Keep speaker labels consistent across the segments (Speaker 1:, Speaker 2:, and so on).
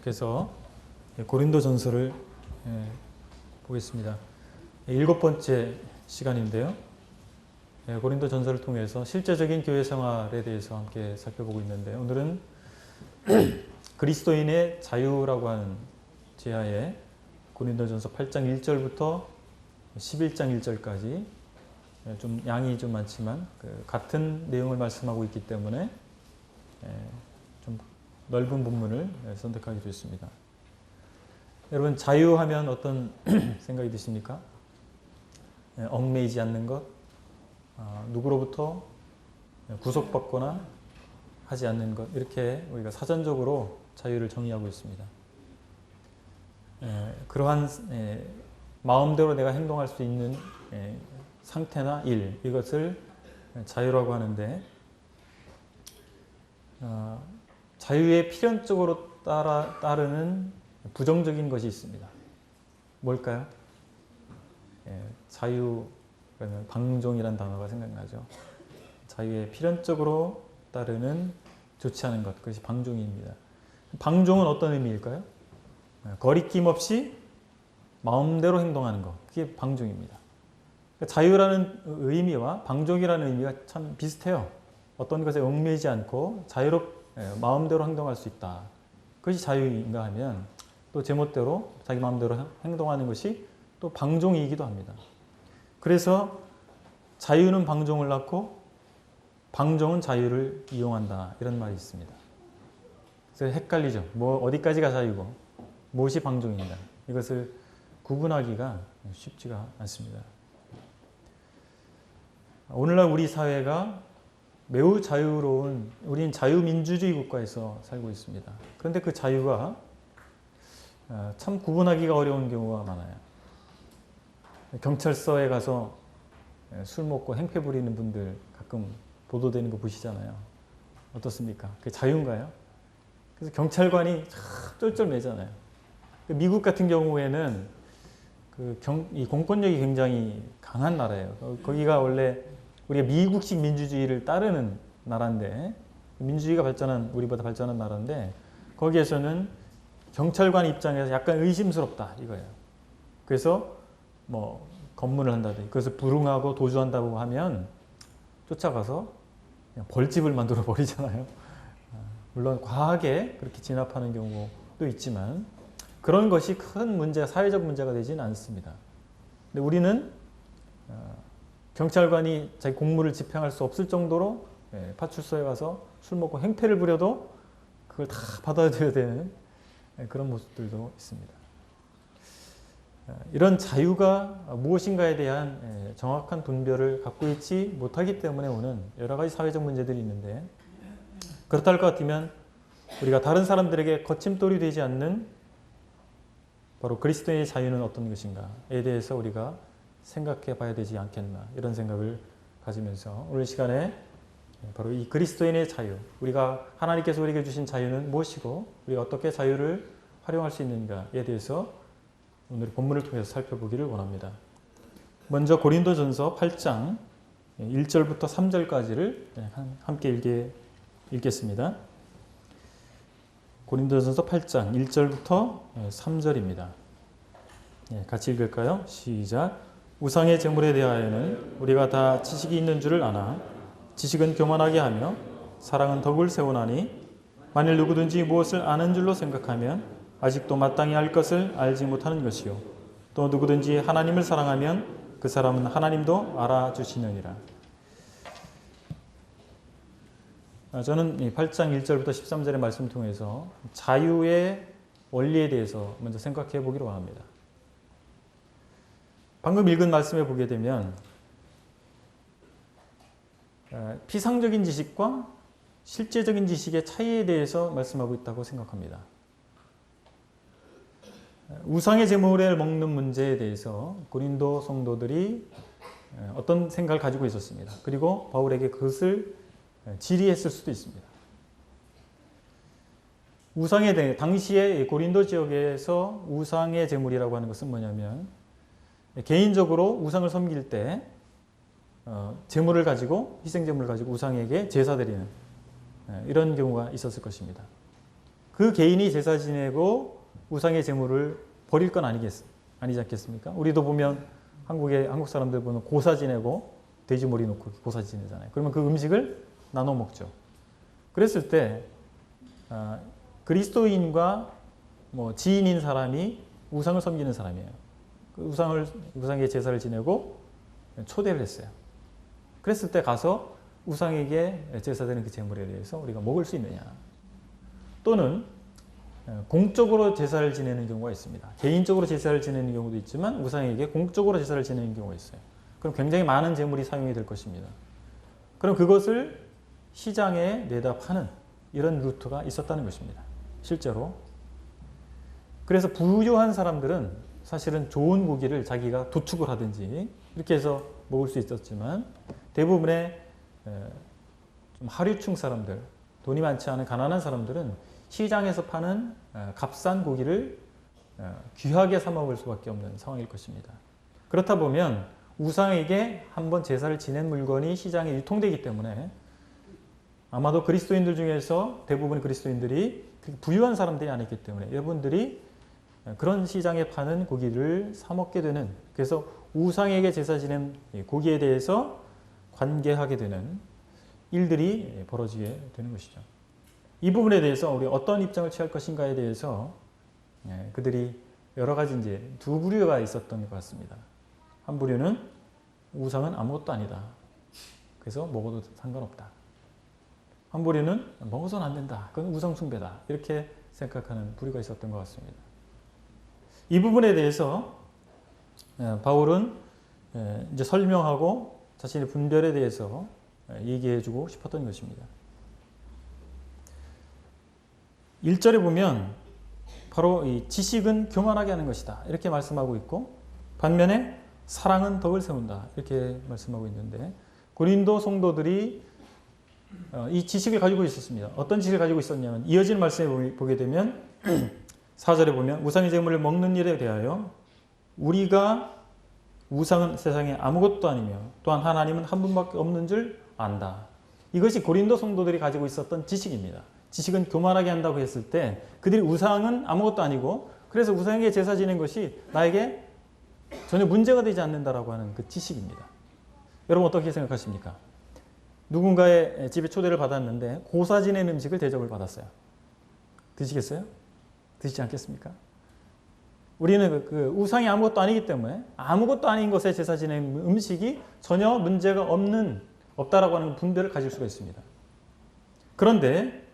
Speaker 1: 계속해서 고린도전서를 보겠습니다. 7번째 시간인데요. 고린도전서를 통해서 실제적인 교회 생활에 대해서 함께 살펴보고 있는데, 오늘은 그리스도인의 자유라고 하는 제하에 고린도전서 8장 1절부터 11장 1절까지 좀 양이 좀 많지만 같은 내용을 말씀하고 있기 때문에 좀 넓은 본문을 선택하게 됐습니다. 여러분, 자유하면 어떤 생각이 드십니까? 얽매이지 않는 것, 누구로부터 구속받거나 하지 않는 것, 이렇게 우리가 사전적으로 자유를 정의하고 있습니다. 그러한 마음대로 내가 행동할 수 있는 상태나 일, 이것을 자유라고 하는데, 자유에 필연적으로 따르는 부정적인 것이 있습니다. 뭘까요? 자유, 그러면 방종이라는 단어가 생각나죠. 자유에 필연적으로 따르는 좋지 않은 것, 그것이 방종입니다. 방종은 어떤 의미일까요? 거리낌 없이 마음대로 행동하는 것, 그게 방종입니다. 자유라는 의미와 방종이라는 의미가 참 비슷해요. 어떤 것에 얽매이지 않고 마음대로 행동할 수 있다. 그것이 자유인가 하면, 또 제멋대로 자기 마음대로 행동하는 것이 또 방종이기도 합니다. 그래서 자유는 방종을 낳고 방종은 자유를 이용한다, 이런 말이 있습니다. 그래서 헷갈리죠. 어디까지가 자유고 무엇이 방종인가, 이것을 구분하기가 쉽지가 않습니다. 오늘날 우리 사회가 매우 자유로운, 우리는 자유민주주의 국가에서 살고 있습니다. 그런데 그 자유가 참 구분하기가 어려운 경우가 많아요. 경찰서에 가서 술 먹고 행패 부리는 분들 가끔 보도되는 거 보시잖아요. 어떻습니까? 그게 자유인가요? 그래서 경찰관이 참 쩔쩔매잖아요. 미국 같은 경우에는 이 공권력이 굉장히 강한 나라예요. 거기가 원래 우리가 미국식 민주주의를 따르는 나라인데, 민주주의가 우리보다 발전한 나라인데, 거기에서는 경찰관 입장에서 약간 의심스럽다, 이거예요. 그래서 검문을 한다든지, 그것을 불응하고 도주한다고 하면 쫓아가서 그냥 벌집을 만들어 버리잖아요. 물론 과하게 그렇게 진압하는 경우도 있지만, 그런 것이 큰 문제, 사회적 문제가 되지는 않습니다. 근데 우리는 경찰관이 자기 공무를 집행할 수 없을 정도로 파출소에 가서 술 먹고 행패를 부려도 그걸 다 받아들여야 되는 그런 모습들도 있습니다. 이런 자유가 무엇인가에 대한 정확한 분별을 갖고 있지 못하기 때문에 오는 여러 가지 사회적 문제들이 있는데, 그렇다 할 것 같으면 우리가 다른 사람들에게 거침돌이 되지 않는 바로 그리스도인의 자유는 어떤 것인가에 대해서 우리가 생각해 봐야 되지 않겠나, 이런 생각을 가지면서 오늘 시간에 바로 이 그리스도인의 자유, 하나님께서 우리에게 주신 자유는 무엇이고 우리가 어떻게 자유를 활용할 수 있는가에 대해서 오늘 본문을 통해서 살펴보기를 원합니다. 먼저 고린도전서 8장 1절부터 3절까지를 함께 읽겠습니다. 고린도전서 8장 1절부터 3절입니다. 같이 읽을까요? 시작. 우상의 제물에 대하여는 우리가 다 지식이 있는 줄을 아나 지식은 교만하게 하며 사랑은 덕을 세우나니, 만일 누구든지 무엇을 아는 줄로 생각하면 아직도 마땅히 알 것을 알지 못하는 것이요, 또 누구든지 하나님을 사랑하면 그 사람은 하나님도 알아주시느니라. 저는 8장 1절부터 13절의 말씀을 통해서 자유의 원리에 대해서 먼저 생각해 보기를 원합니다. 방금 읽은 말씀에 보게 되면 피상적인 지식과 실제적인 지식의 차이에 대해서 말씀하고 있다고 생각합니다. 우상의 제물을 먹는 문제에 대해서 고린도 성도들이 어떤 생각을 가지고 있었습니다. 그리고 바울에게 그것을 질의했을 수도 있습니다. 우상에 대해, 당시에 고린도 지역에서 우상의 제물이라고 하는 것은 뭐냐면, 개인적으로 우상을 섬길 때 제물을 가지고, 희생제물을 가지고 우상에게 제사 드리는 이런 경우가 있었을 것입니다. 그 개인이 제사 지내고 우상의 제물을 버릴 건 아니지 않겠습니까? 우리도 보면 한국 사람들 보면 고사 지내고 돼지머리 놓고 고사 지내잖아요. 그러면 그 음식을 나눠 먹죠. 그랬을 때 그리스도인과 뭐 지인인 사람이 우상을 섬기는 사람이에요. 그 우상의 제사를 지내고 초대를 했어요. 그랬을 때 가서 우상에게 제사되는 그 제물에 대해서 우리가 먹을 수 있느냐. 또는 공적으로 제사를 지내는 경우가 있습니다. 개인적으로 제사를 지내는 경우도 있지만 우상에게 공적으로 제사를 지내는 경우가 있어요. 그럼 굉장히 많은 제물이 사용이 될 것입니다. 그럼 그것을 시장에 내다 파는 이런 루트가 있었다는 것입니다. 실제로. 그래서 부유한 사람들은 사실은 좋은 고기를 자기가 도축을 하든지 이렇게 해서 먹을 수 있었지만 대부분의 좀 하류층 사람들, 돈이 많지 않은 가난한 사람들은 시장에서 파는 값싼 고기를 귀하게 사 먹을 수밖에 없는 상황일 것입니다. 그렇다 보면 우상에게 한번 제사를 지낸 물건이 시장에 유통되기 때문에 아마도 그리스도인들 중에서 대부분의 그리스도인들이 부유한 사람들이 아니기 때문에 여러분들이 그런 시장에 파는 고기를 사 먹게 되는, 그래서 우상에게 제사 지낸 고기에 대해서 관계하게 되는 일들이 벌어지게 되는 것이죠. 이 부분에 대해서 우리 어떤 입장을 취할 것인가에 대해서 그들이 여러 가지 이제 두 부류가 있었던 것 같습니다. 한 부류는 우상은 아무것도 아니다. 그래서 먹어도 상관없다. 한 부류는 먹어서는 안 된다. 그건 우상 숭배다. 이렇게 생각하는 부류가 있었던 것 같습니다. 이 부분에 대해서 바울은 이제 설명하고 자신의 분별에 대해서 얘기해주고 싶었던 것입니다. 1절에 보면 바로 이 지식은 교만하게 하는 것이다. 이렇게 말씀하고 있고 반면에 사랑은 덕을 세운다. 이렇게 말씀하고 있는데 고린도 성도들이 이 지식을 가지고 있었습니다. 어떤 지식을 가지고 있었냐면 이어지는 말씀에 보게 되면 4절에 보면 우상의 제물을 먹는 일에 대하여 우리가 우상은 세상에 아무것도 아니며 또한 하나님은 한 분밖에 없는 줄 안다. 이것이 고린도 성도들이 가지고 있었던 지식입니다. 지식은 교만하게 한다고 했을 때 그들이 우상은 아무것도 아니고 그래서 우상에게 제사 지낸 것이 나에게 전혀 문제가 되지 않는다라고 하는 그 지식입니다. 여러분 어떻게 생각하십니까? 누군가의 집에 초대를 받았는데 고사 지낸 음식을 대접을 받았어요. 드시겠어요? 드시지 않겠습니까? 우리는 그 우상이 아무것도 아니기 때문에 아무것도 아닌 것에 제사 지낸 음식이 전혀 문제가 없다라고 하는 분별을 가질 수가 있습니다. 그런데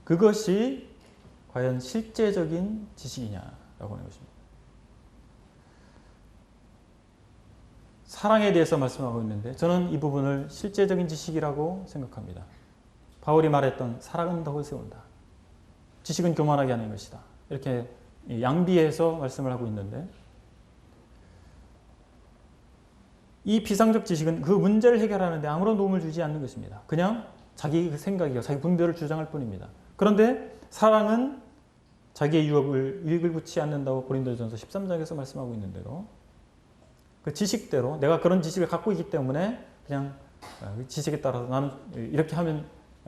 Speaker 1: 그것이 과연 실제적인 지식이냐라고 하는 것입니다. 사랑에 대해서 말씀하고 있는데 저는 이 부분을 실제적인 지식이라고 생각합니다. 바울이 말했던 사랑은 덕을 세운다. 지식은 교만하게 하는 것이다. 이렇게 양비해서 말씀을 하고 있는데 이 비상적 지식은 그 문제를 해결하는 데 아무런 도움을 주지 않는 것입니다. 그냥 자기 생각이고 자기 분별을 주장할 뿐입니다. 그런데 사랑은 자기의 유익을 붙이지 않는다고 고린도전서 13장에서 말씀하고 있는 대로 그 지식대로 내가 그런 지식을 갖고 있기 때문에 그냥 지식에 따라서 나는 이렇게 하면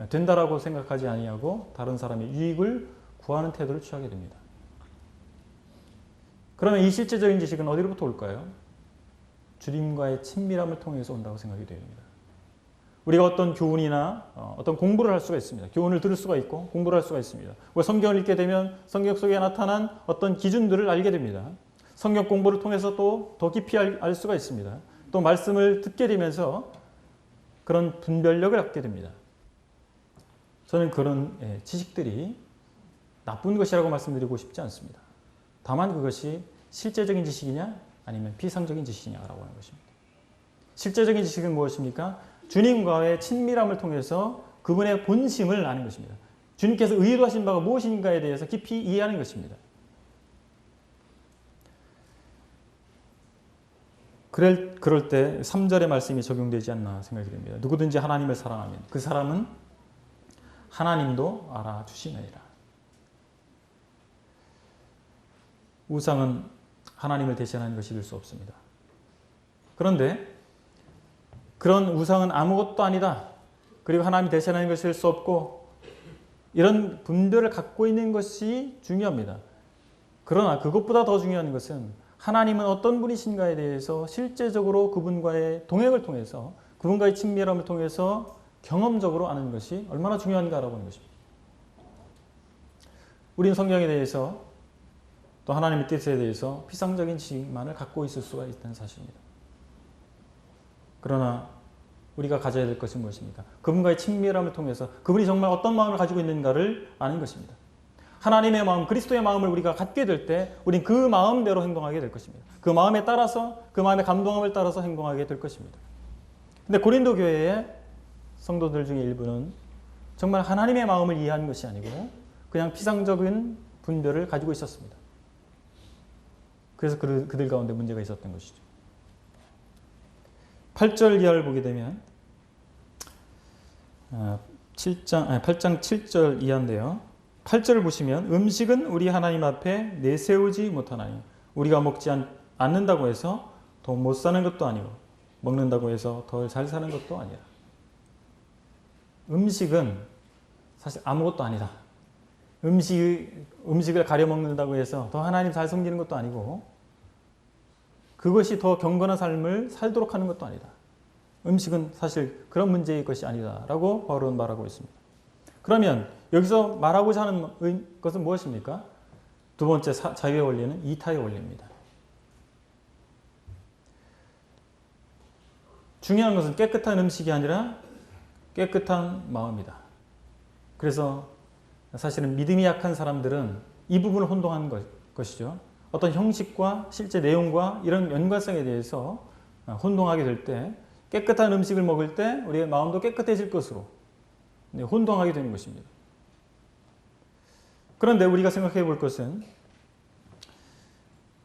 Speaker 1: 된다라고 생각하지 아니하고 다른 사람의 유익을 구하는 태도를 취하게 됩니다. 그러면 이 실제적인 지식은 어디로부터 올까요? 주님과의 친밀함을 통해서 온다고 생각이 됩니다. 우리가 어떤 교훈이나 어떤 공부를 할 수가 있습니다. 교훈을 들을 수가 있고 공부를 할 수가 있습니다. 성경을 읽게 되면 성경 속에 나타난 어떤 기준들을 알게 됩니다. 성경 공부를 통해서 또 더 깊이 알 수가 있습니다. 또 말씀을 듣게 되면서 그런 분별력을 갖게 됩니다. 저는 그런 지식들이 나쁜 것이라고 말씀드리고 싶지 않습니다. 다만 그것이 실제적인 지식이냐 아니면 비상적인 지식이냐라고 하는 것입니다. 실제적인 지식은 무엇입니까? 주님과의 친밀함을 통해서 그분의 본심을 아는 것입니다. 주님께서 의도하신 바가 무엇인가에 대해서 깊이 이해하는 것입니다. 그럴 때 3절의 말씀이 적용되지 않나 생각이 됩니다. 누구든지 하나님을 사랑하면 그 사람은 하나님도 알아주시느니라. 우상은 하나님을 대신하는 것이 될 수 없습니다. 그런데 그런 우상은 아무것도 아니다. 그리고 하나님이 대신하는 것이 될 수 없고 이런 분별을 갖고 있는 것이 중요합니다. 그러나 그것보다 더 중요한 것은 하나님은 어떤 분이신가에 대해서 실제적으로 그분과의 동행을 통해서 그분과의 친밀함을 통해서 경험적으로 아는 것이 얼마나 중요한가라고 하는 것입니다. 우리는 성경에 대해서 또 하나님의 뜻에 대해서 피상적인 지식만을 갖고 있을 수가 있다는 사실입니다. 그러나 우리가 가져야 될 것은 무엇입니까? 그분과의 친밀함을 통해서 그분이 정말 어떤 마음을 가지고 있는가를 아는 것입니다. 하나님의 마음, 그리스도의 마음을 우리가 갖게 될 때 우린 그 마음대로 행동하게 될 것입니다. 그 마음에 따라서, 그 마음의 감동함을 따라서 행동하게 될 것입니다. 근데 고린도 교회의 성도들 중에 일부는 정말 하나님의 마음을 이해한 것이 아니고 그냥 피상적인 분별을 가지고 있었습니다. 그래서 그들 가운데 문제가 있었던 것이죠. 8절 이하를 보게 되면 8장 7절 이하인데요. 8절을 보시면 음식은 우리 하나님 앞에 내세우지 못하나니 우리가 먹지 않는다고 해서 더 못 사는 것도 아니고 먹는다고 해서 더 잘 사는 것도 아니라. 음식은 사실 아무것도 아니다. 음식을 가려 먹는다고 해서 더 하나님 잘 섬기는 것도 아니고 그것이 더 경건한 삶을 살도록 하는 것도 아니다. 음식은 사실 그런 문제의 것이 아니다 라고 바울은 말하고 있습니다. 그러면 여기서 말하고자 하는 것은 무엇입니까? 두 번째 자유의 원리는 이타의 원리입니다. 중요한 것은 깨끗한 음식이 아니라 깨끗한 마음이다. 그래서 사실은 믿음이 약한 사람들은 이 부분을 혼동하는 것이죠. 어떤 형식과 실제 내용과 이런 연관성에 대해서 혼동하게 될 때 깨끗한 음식을 먹을 때 우리의 마음도 깨끗해질 것으로 혼동하게 되는 것입니다. 그런데 우리가 생각해 볼 것은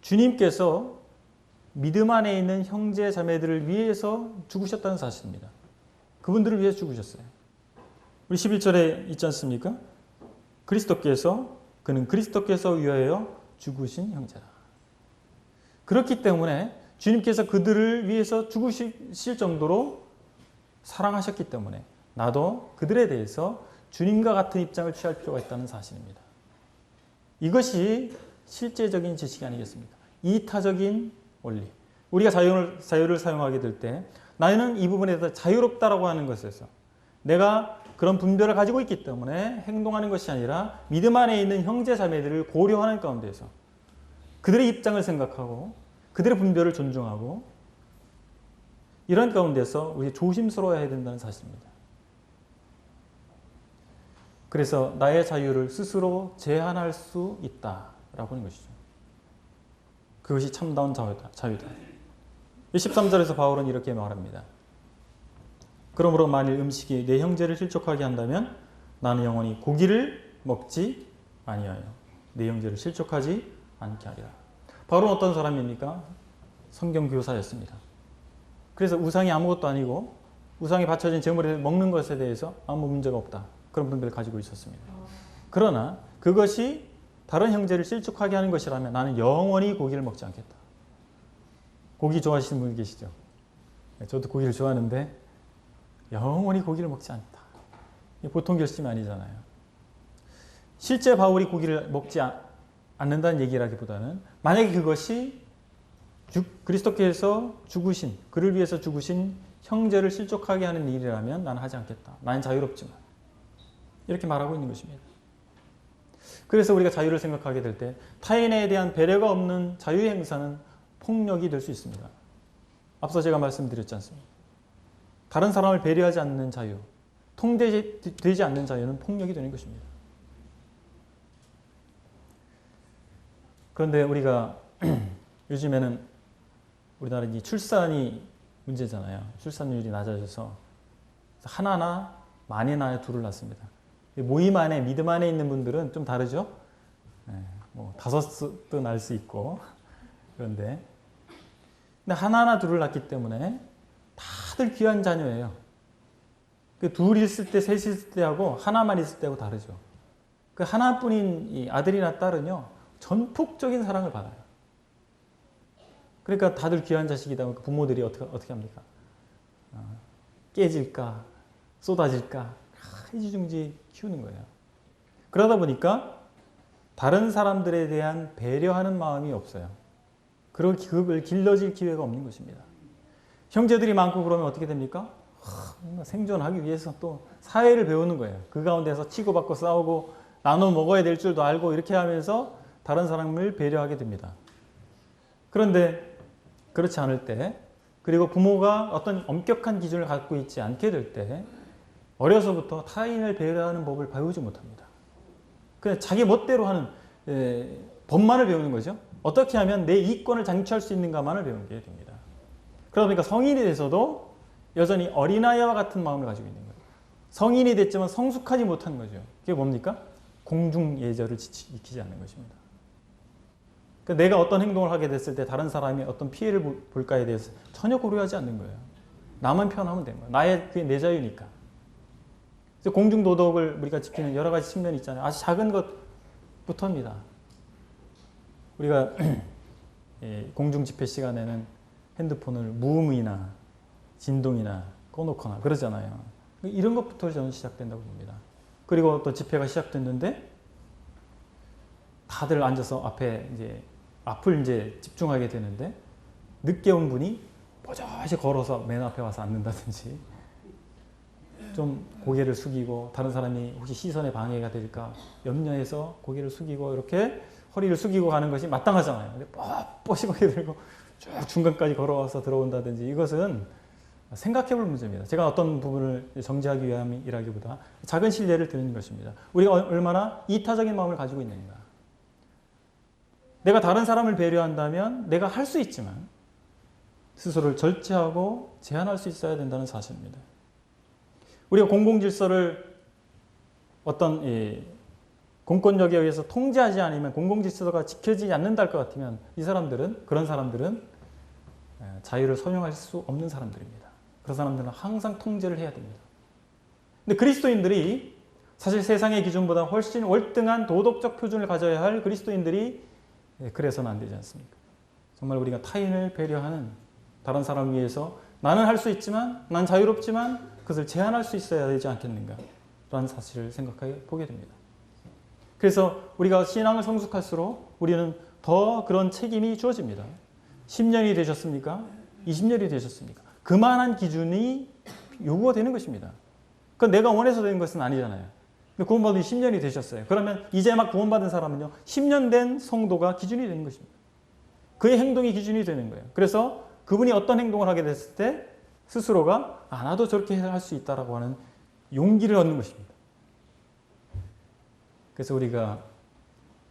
Speaker 1: 주님께서 믿음 안에 있는 형제 자매들을 위해서 죽으셨다는 사실입니다. 그분들을 위해서 죽으셨어요. 우리 11절에 있지 않습니까? 그는 그리스도께서 위하여 죽으신 형제라. 그렇기 때문에 주님께서 그들을 위해서 죽으실 정도로 사랑하셨기 때문에 나도 그들에 대해서 주님과 같은 입장을 취할 필요가 있다는 사실입니다. 이것이 실제적인 지식이 아니겠습니까? 이타적인 원리. 우리가 자유를 사용하게 될 때 나는 이 부분에 대해서 자유롭다라고 하는 것에서 내가 그런 분별을 가지고 있기 때문에 행동하는 것이 아니라 믿음 안에 있는 형제 자매들을 고려하는 가운데서 그들의 입장을 생각하고 그들의 분별을 존중하고 이런 가운데서 우리 조심스러워야 된다는 사실입니다. 그래서 나의 자유를 스스로 제한할 수 있다라고 하는 것이죠. 그것이 참다운 자유다. 13절에서 바울은 이렇게 말합니다. 그러므로 만일 음식이 내 형제를 실족하게 한다면 나는 영원히 고기를 먹지 아니하여 내 형제를 실족하지 않게 하리라. 바울은 어떤 사람입니까? 성경교사였습니다. 그래서 우상이 아무것도 아니고 우상이 바쳐진 제물을 먹는 것에 대해서 아무 문제가 없다. 그런 분들을 가지고 있었습니다. 그러나 그것이 다른 형제를 실족하게 하는 것이라면 나는 영원히 고기를 먹지 않겠다. 고기 좋아하시는 분이 계시죠? 저도 고기를 좋아하는데 영원히 고기를 먹지 않다. 보통 결심이 아니잖아요. 실제 바울이 고기를 먹지 않는다는 얘기라기보다는 만약에 그것이 그리스도께서 죽으신, 그를 위해서 죽으신 형제를 실족하게 하는 일이라면 나는 하지 않겠다. 나는 자유롭지만. 이렇게 말하고 있는 것입니다. 그래서 우리가 자유를 생각하게 될 때 타인에 대한 배려가 없는 자유의 행사는 폭력이 될 수 있습니다. 앞서 제가 말씀드렸지 않습니까? 다른 사람을 배려하지 않는 자유, 통제되지 않는 자유는 폭력이 되는 것입니다. 그런데 우리가 요즘에는 우리나라 출산이 문제잖아요. 출산율이 낮아져서 하나나 많이나 둘을 낳습니다. 모임 안에 믿음 안에 있는 분들은 좀 다르죠. 뭐 다섯도 낳을 수 있고 그런데 근데 하나나 둘을 낳기 때문에 다들 귀한 자녀예요. 그 둘이 있을 때, 셋이 있을 때하고 하나만 있을 때하고 다르죠. 그 하나뿐인 이 아들이나 딸은요 전폭적인 사랑을 받아요. 그러니까 다들 귀한 자식이다 보니까 부모들이 어떻게 합니까? 깨질까 쏟아질까 애지중지 키우는 거예요. 그러다 보니까 다른 사람들에 대한 배려하는 마음이 없어요. 그걸 길러질 기회가 없는 것입니다. 형제들이 많고 그러면 어떻게 됩니까? 생존하기 위해서 또 사회를 배우는 거예요. 그 가운데서 치고받고 싸우고 나눠 먹어야 될 줄도 알고 이렇게 하면서 다른 사람을 배려하게 됩니다. 그런데 그렇지 않을 때, 그리고 부모가 어떤 엄격한 기준을 갖고 있지 않게 될 때 어려서부터 타인을 배려하는 법을 배우지 못합니다. 그냥 자기 멋대로 하는 법만을 배우는 거죠. 어떻게 하면 내 이권을 장취할 수 있는가만을 배우게 됩니다. 그러다 보니까 성인이 돼서도 여전히 어린아이와 같은 마음을 가지고 있는 거예요. 성인이 됐지만 성숙하지 못한 거죠. 그게 뭡니까? 공중예절을 지키지 않는 것입니다. 그러니까 내가 어떤 행동을 하게 됐을 때 다른 사람이 어떤 피해를 볼까에 대해서 전혀 고려하지 않는 거예요. 나만 편하면 된 거예요. 그게 내 자유니까. 그래서 공중도덕을 우리가 지키는 여러 가지 측면이 있잖아요. 아주 작은 것부터입니다. 우리가 공중집회 시간에는 핸드폰을 무음이나 진동이나 꺼놓거나 그러잖아요. 이런 것부터 저는 시작된다고 봅니다. 그리고 또 집회가 시작됐는데 다들 앉아서 앞을 집중하게 되는데 늦게 온 분이 버젓이 걸어서 맨 앞에 와서 앉는다든지 좀 고개를 숙이고 다른 사람이 혹시 시선에 방해가 될까 염려해서 고개를 숙이고 이렇게 허리를 숙이고 가는 것이 마땅하잖아요. 근데 뻣뻣이 고개 들고 쭉 중간까지 걸어와서 들어온다든지 이것은 생각해 볼 문제입니다. 제가 어떤 부분을 정지하기 위함이라기보다 작은 신뢰를 드리는 것입니다. 우리가 얼마나 이타적인 마음을 가지고 있는가. 내가 다른 사람을 배려한다면 내가 할 수 있지만 스스로를 절제하고 제한할 수 있어야 된다는 사실입니다. 우리가 공공질서를 어떤 공권력에 의해서 통제하지 않으면 공공질서가 지켜지지 않는다 할 것 같으면 그런 사람들은 자유를 소용할 수 없는 사람들입니다. 그런 사람들은 항상 통제를 해야 됩니다. 근데 그리스도인들이 사실 세상의 기준보다 훨씬 월등한 도덕적 표준을 가져야 할 그리스도인들이 그래서는 안 되지 않습니까? 정말 우리가 타인을 배려하는 다른 사람을 위해서 나는 할 수 있지만 난 자유롭지만 그것을 제한할 수 있어야 되지 않겠는가 라는 사실을 생각해 보게 됩니다. 그래서 우리가 신앙을 성숙할수록 우리는 더 그런 책임이 주어집니다. 10년이 되셨습니까? 20년이 되셨습니까? 그만한 기준이 요구가 되는 것입니다. 그건 내가 원해서 되는 것은 아니잖아요. 구원받은 10년이 되셨어요. 그러면 이제 막 구원받은 사람은요, 10년 된 성도가 기준이 되는 것입니다. 그의 행동이 기준이 되는 거예요. 그래서 그분이 어떤 행동을 하게 됐을 때 스스로가 나도 저렇게 할 수 있다라고 하는 용기를 얻는 것입니다. 그래서 우리가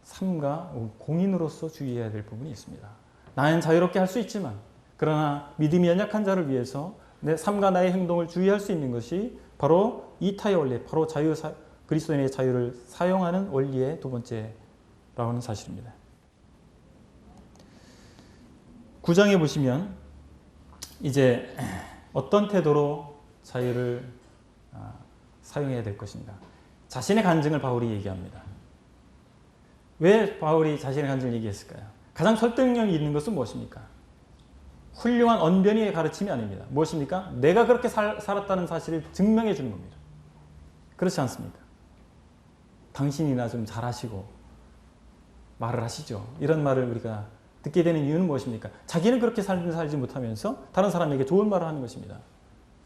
Speaker 1: 삶과 공인으로서 주의해야 될 부분이 있습니다. 나는 자유롭게 할 수 있지만 그러나 믿음이 연약한 자를 위해서 내 삶과 나의 행동을 주의할 수 있는 것이 바로 이타의 원리, 바로 그리스도인의 자유를 사용하는 원리의 두 번째라는 사실입니다. 9장에 보시면 이제 어떤 태도로 자유를 사용해야 될 것인가. 자신의 간증을 바울이 얘기합니다. 왜 바울이 자신의 간증을 얘기했을까요? 가장 설득력이 있는 것은 무엇입니까? 훌륭한 언변의 가르침이 아닙니다. 무엇입니까? 내가 그렇게 살았다는 사실을 증명해 주는 겁니다. 그렇지 않습니까? 당신이나 좀 잘하시고 말을 하시죠. 이런 말을 우리가 듣게 되는 이유는 무엇입니까? 자기는 그렇게 살지 못하면서 다른 사람에게 좋은 말을 하는 것입니다.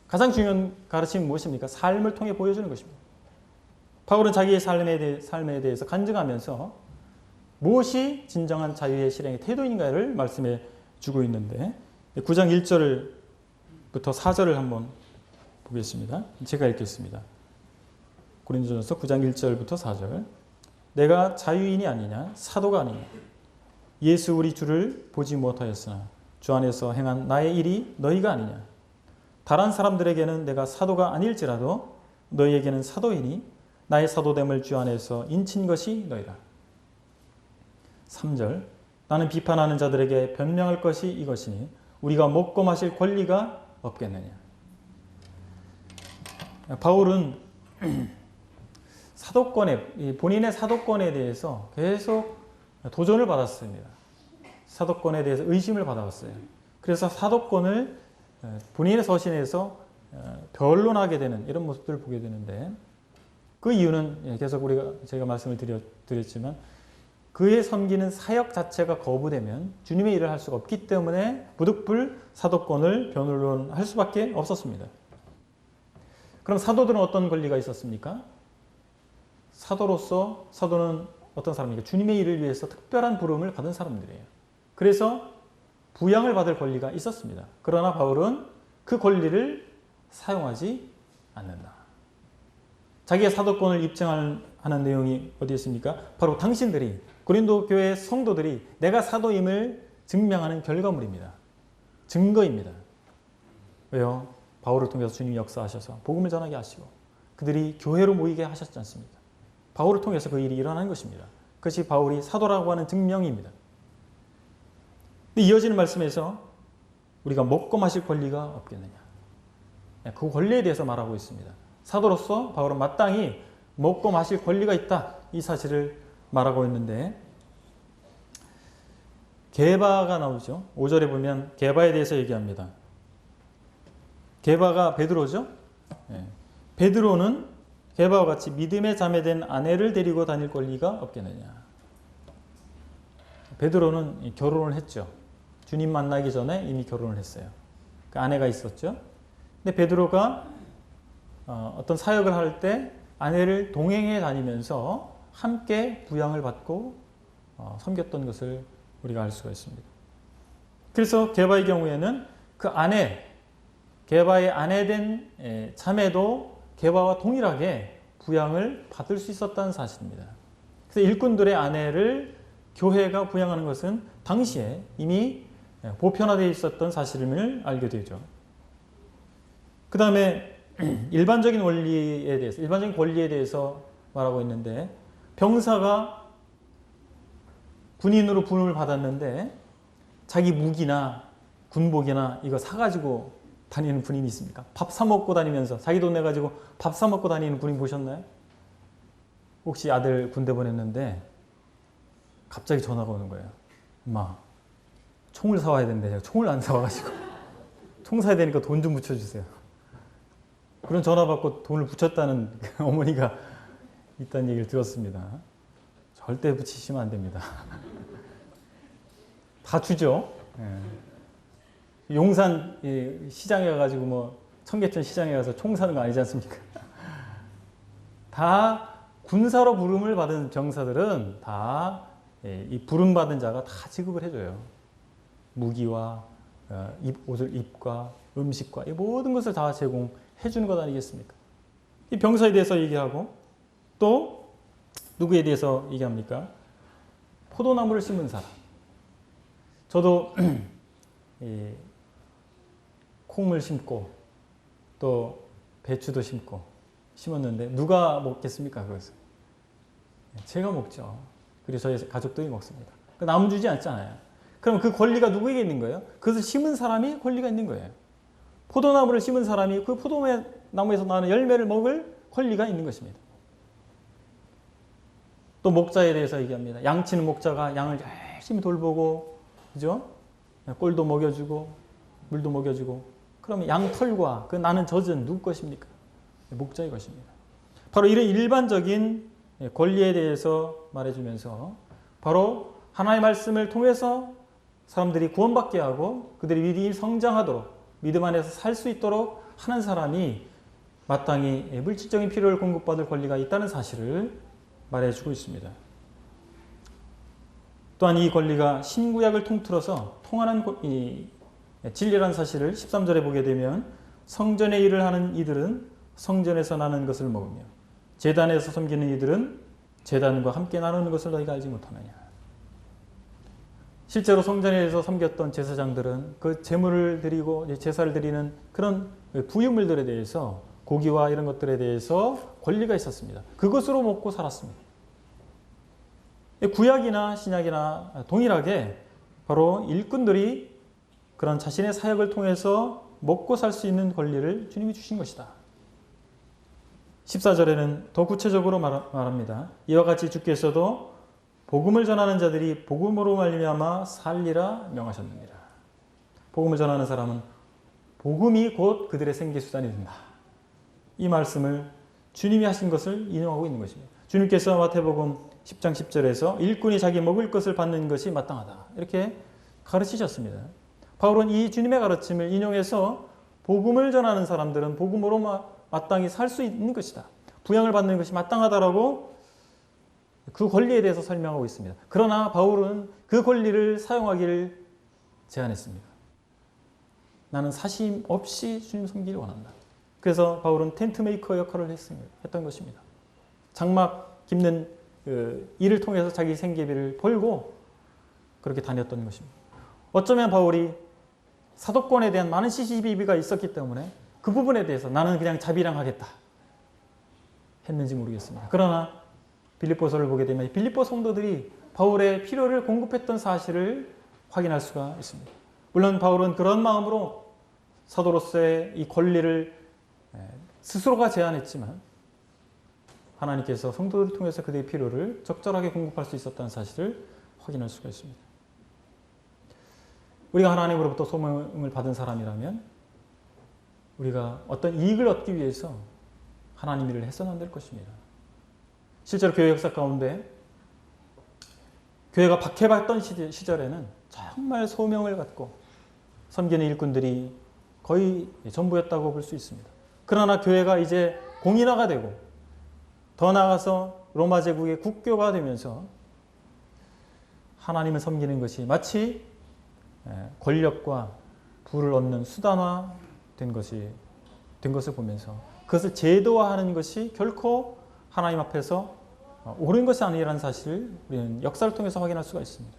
Speaker 1: 가장 중요한 가르침은 무엇입니까? 삶을 통해 보여주는 것입니다. 바울은 자기의 삶에 대해서 간증하면서 무엇이 진정한 자유의 실행의 태도인가를 말씀해 주고 있는데 9장 1절부터 4절을 한번 보겠습니다. 제가 읽겠습니다. 고린도전서 9장 1절부터 4절. 내가 자유인이 아니냐 사도가 아니냐 예수 우리 주를 보지 못하였으나 주 안에서 행한 나의 일이 너희가 아니냐 다른 사람들에게는 내가 사도가 아닐지라도 너희에게는 사도이니 나의 사도됨을 주 안에서 인친 것이 너희라. 3절. 나는 비판하는 자들에게 변명할 것이 이것이니 우리가 먹고 마실 권리가 없겠느냐. 바울은 본인의 사도권에 대해서 계속 도전을 받았습니다. 사도권에 대해서 의심을 받아왔어요. 그래서 사도권을 본인의 서신에서 변론하게 되는 이런 모습들을 보게 되는데 그 이유는 계속 제가 말씀을 드렸지만 그의 섬기는 사역 자체가 거부되면 주님의 일을 할 수가 없기 때문에 부득불 사도권을 변론할 수밖에 없었습니다. 그럼 사도들은 어떤 권리가 있었습니까? 사도는 어떤 사람입니까? 주님의 일을 위해서 특별한 부름을 받은 사람들이에요. 그래서 부양을 받을 권리가 있었습니다. 그러나 바울은 그 권리를 사용하지 않는다. 자기의 사도권을 입증하는 내용이 어디 있습니까? 바로 당신들이 고린도 교회 성도들이 내가 사도임을 증명하는 결과물입니다. 증거입니다. 왜요? 바울을 통해서 주님이 역사하셔서 복음을 전하게 하시고 그들이 교회로 모이게 하셨지 않습니까? 바울을 통해서 그 일이 일어나는 것입니다. 그것이 바울이 사도라고 하는 증명입니다. 이어지는 말씀에서 우리가 먹고 마실 권리가 없겠느냐. 그 권리에 대해서 말하고 있습니다. 사도로서 바울은 마땅히 먹고 마실 권리가 있다. 이 사실을 말하고 있는데 게바가 나오죠. 5절에 보면 게바에 대해서 얘기합니다. 게바가 베드로죠. 베드로는 게바와 같이 믿음에 자매된 아내를 데리고 다닐 권리가 없겠느냐. 베드로는 결혼을 했죠. 주님 만나기 전에 이미 결혼을 했어요. 그 아내가 있었죠. 근데 베드로가 어떤 사역을 할 때 아내를 동행해 다니면서 함께 부양을 받고 섬겼던 것을 우리가 알 수가 있습니다. 그래서 게바의 경우에는 그 게바의 아내된 자매도 게바와 동일하게 부양을 받을 수 있었다는 사실입니다. 그래서 일꾼들의 아내를 교회가 부양하는 것은 당시에 이미 보편화되어 있었던 사실임을 알게 되죠. 그 다음에 일반적인 권리에 대해서 말하고 있는데 병사가 군인으로 부름을 받았는데 자기 무기나 군복이나 이거 사가지고 다니는 군인이 있습니까? 밥 사먹고 다니면서 자기 돈 내가지고 밥 사먹고 다니는 군인 보셨나요? 혹시 아들 군대 보냈는데 갑자기 전화가 오는 거예요. 엄마 총을 사와야 되는데 제가 총을 안 사와가지고 총 사야 되니까 돈 좀 붙여주세요. 그런 전화 받고 돈을 붙였다는 어머니가 있다는 얘기를 들었습니다. 절대 붙이시면 안 됩니다. 다 주죠. 용산 시장에 가가지고 뭐 청계천 시장에 가서 총 사는 거 아니지 않습니까? 다 군사로 부름을 받은 병사들은 다 이 부름 받은 자가 다 지급을 해줘요. 무기와 옷과 음식과 이 모든 것을 다 제공해 주는 것 아니겠습니까? 이 병사에 대해서 얘기하고 또 누구에 대해서 얘기합니까? 포도나무를 심은 사람. 저도 콩을 심고 또 배추도 심었는데 누가 먹겠습니까? 그것을? 제가 먹죠. 그리고 저희 가족들이 먹습니다. 남 주지 않잖아요. 그럼 그 권리가 누구에게 있는 거예요? 그것을 심은 사람이 권리가 있는 거예요. 포도나무를 심은 사람이 그 포도나무에서 나는 열매를 먹을 권리가 있는 것입니다. 또 목자에 대해서 얘기합니다. 양치는 목자가 양을 열심히 돌보고, 그죠? 꼴도 먹여주고, 물도 먹여주고. 그러면 양 털과 그 나는 젖은 누구 것입니까? 목자의 것입니다. 바로 이런 일반적인 권리에 대해서 말해주면서 바로 하나님의 말씀을 통해서 사람들이 구원받게 하고 그들이 믿음이 성장하도록 믿음 안에서 살 수 있도록 하는 사람이 마땅히 물질적인 필요를 공급받을 권리가 있다는 사실을 말해주고 있습니다. 또한 이 권리가 신구약을 통틀어서 통하는 진리라는 사실을 13절에 보게 되면 성전의 일을 하는 이들은 성전에서 나는 것을 먹으며 제단에서 섬기는 이들은 제단과 함께 나누는 것을 너희가 알지 못하느냐. 실제로 성전에서 섬겼던 제사장들은 그 제물을 드리고 제사를 드리는 그런 부유물들에 대해서 고기와 이런 것들에 대해서 권리가 있었습니다. 그것으로 먹고 살았습니다. 구약이나 신약이나 동일하게 바로 일꾼들이 그런 자신의 사역을 통해서 먹고 살 수 있는 권리를 주님이 주신 것이다. 14절에는 더 구체적으로 말합니다. 이와 같이 주께서도 복음을 전하는 자들이 복음으로 말미암아 살리라 명하셨느니라. 복음을 전하는 사람은 복음이 곧 그들의 생계수단이 된다. 이 말씀을 주님이 하신 것을 인용하고 있는 것입니다. 주님께서 마태복음 10장 10절에서 일꾼이 자기 먹을 것을 받는 것이 마땅하다. 이렇게 가르치셨습니다. 바울은 이 주님의 가르침을 인용해서 복음을 전하는 사람들은 복음으로 마땅히 살 수 있는 것이다. 부양을 받는 것이 마땅하다라고 그 권리에 대해서 설명하고 있습니다. 그러나 바울은 그 권리를 사용하기를 제안했습니다. 나는 사심 없이 주님 섬기기를 원한다. 그래서 바울은 텐트 메이커 역할을 했던 것입니다. 장막 깁는 일을 통해서 자기 생계비를 벌고 그렇게 다녔던 것입니다. 어쩌면 바울이 사도권에 대한 많은 시시비비가 있었기 때문에 그 부분에 대해서 나는 그냥 자비랑하겠다 했는지 모르겠습니다. 그러나 빌립보서를 보게 되면 빌립보 성도들이 바울의 필요를 공급했던 사실을 확인할 수가 있습니다. 물론 바울은 그런 마음으로 사도로서의 이 권리를 스스로가 제안했지만 하나님께서 성도들을 통해서 그들의 필요를 적절하게 공급할 수 있었다는 사실을 확인할 수가 있습니다. 우리가 하나님으로부터 소명을 받은 사람이라면 우리가 어떤 이익을 얻기 위해서 하나님 일을 해서는 안 될 것입니다. 실제로 교회 역사 가운데 교회가 박해받던 시절에는 정말 소명을 갖고 섬기는 일꾼들이 거의 전부였다고 볼 수 있습니다. 그러나 교회가 이제 공인화가 되고 더 나아가서 로마 제국의 국교가 되면서 하나님을 섬기는 것이 마치 권력과 부를 얻는 수단화된 것을 보면서 그것을 제도화하는 것이 결코 하나님 앞에서 옳은 것이 아니라는 사실을 우리는 역사를 통해서 확인할 수가 있습니다.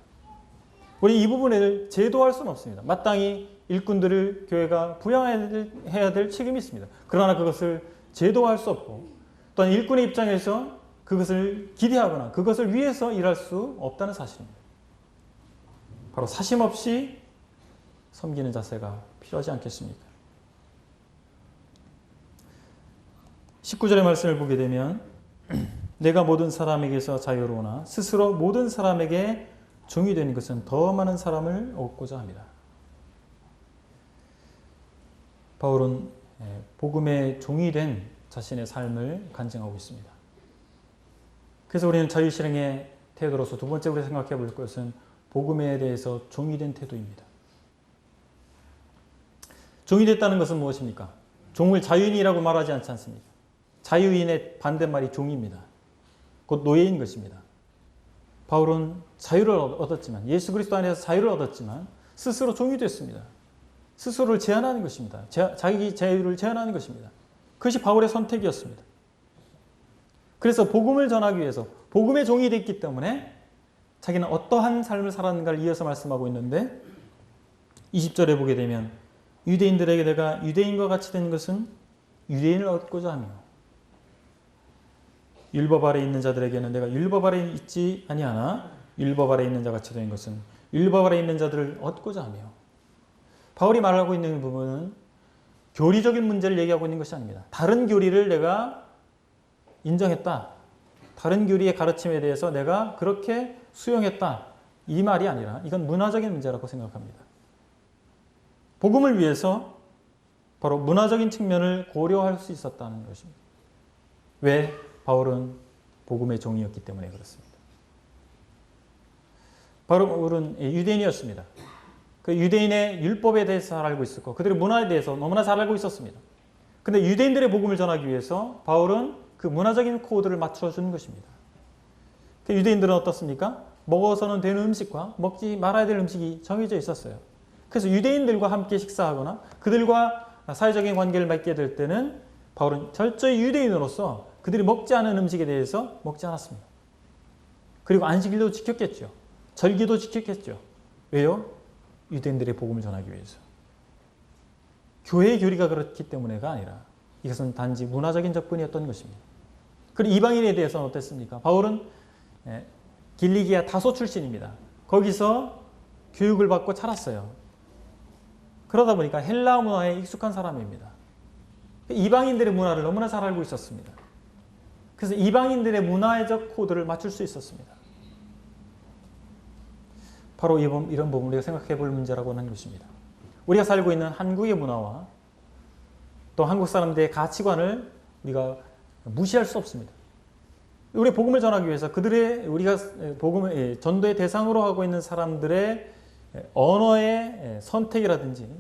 Speaker 1: 우리 이 부분을 제도화할 수는 없습니다. 마땅히 일꾼들을 교회가 부양해야 될 책임이 있습니다. 그러나 그것을 제도화할 수 없고 또한 일꾼의 입장에서 그것을 기대하거나 그것을 위해서 일할 수 없다는 사실입니다. 바로 사심 없이 섬기는 자세가 필요하지 않겠습니까? 19절의 말씀을 보게 되면 내가 모든 사람에게서 자유로우나 스스로 모든 사람에게 종이 되는 것은 더 많은 사람을 얻고자 합니다. 바울은 복음의 종이 된 자신의 삶을 간증하고 있습니다. 그래서 우리는 자유실행의 태도로서 두 번째 우리가 생각해 볼 것은 복음에 대해서 종이 된 태도입니다. 종이 됐다는 것은 무엇입니까? 종을 자유인이라고 말하지 않지 않습니까? 자유인의 반대말이 종입니다. 곧 노예인 것입니다. 바울은 자유를 얻었지만 예수 그리스도 안에서 자유를 얻었지만 스스로 종이 됐습니다. 스스로를 제한하는 것입니다. 자기 자유를 제한하는 것입니다. 그것이 바울의 선택이었습니다. 그래서 복음을 전하기 위해서 복음의 종이 됐기 때문에 자기는 어떠한 삶을 살았는가를 이어서 말씀하고 있는데 20절에 보게 되면 유대인들에게 내가 유대인과 같이 된 것은 유대인을 얻고자 하며 율법 아래 있는 자들에게는 내가 율법 아래 있지 아니하나 율법 아래 있는 자 같이 된 것은 율법 아래 있는 자들을 얻고자 하며 바울이 말하고 있는 부분은 교리적인 문제를 얘기하고 있는 것이 아닙니다. 다른 교리를 내가 인정했다. 다른 교리의 가르침에 대해서 내가 그렇게 수용했다. 이 말이 아니라 이건 문화적인 문제라고 생각합니다. 복음을 위해서 바로 문화적인 측면을 고려할 수 있었다는 것입니다. 왜? 바울은 복음의 종이었기 때문에 그렇습니다. 바울은 유대인이었습니다. 그 유대인의 율법에 대해서 잘 알고 있었고 그들의 문화에 대해서 너무나 잘 알고 있었습니다. 그런데 유대인들의 복음을 전하기 위해서 바울은 그 문화적인 코드를 맞춰주는 것입니다. 그 유대인들은 어떻습니까? 먹어서는 되는 음식과 먹지 말아야 될 음식이 정해져 있었어요. 그래서 유대인들과 함께 식사하거나 그들과 사회적인 관계를 맺게 될 때는 바울은 철저히 유대인으로서 그들이 먹지 않은 음식에 대해서 먹지 않았습니다. 그리고 안식일도 지켰겠죠. 절기도 지켰겠죠. 왜요? 유대인들의 복음을 전하기 위해서. 교회의 교리가 그렇기 때문에가 아니라 이것은 단지 문화적인 접근이었던 것입니다. 그리고 이방인에 대해서는 어땠습니까? 바울은 길리기아 다소 출신입니다. 거기서 교육을 받고 자랐어요. 그러다 보니까 헬라 문화에 익숙한 사람입니다. 이방인들의 문화를 너무나 잘 알고 있었습니다. 그래서 이방인들의 문화적 코드를 맞출 수 있었습니다. 바로 이런 부분을 우리가 생각해 볼 문제라고 하는 것입니다. 우리가 살고 있는 한국의 문화와 또 한국 사람들의 가치관을 우리가 무시할 수 없습니다. 우리 복음을 전하기 위해서 그들의 우리가 복음을 전도의 대상으로 하고 있는 사람들의 언어의 선택이라든지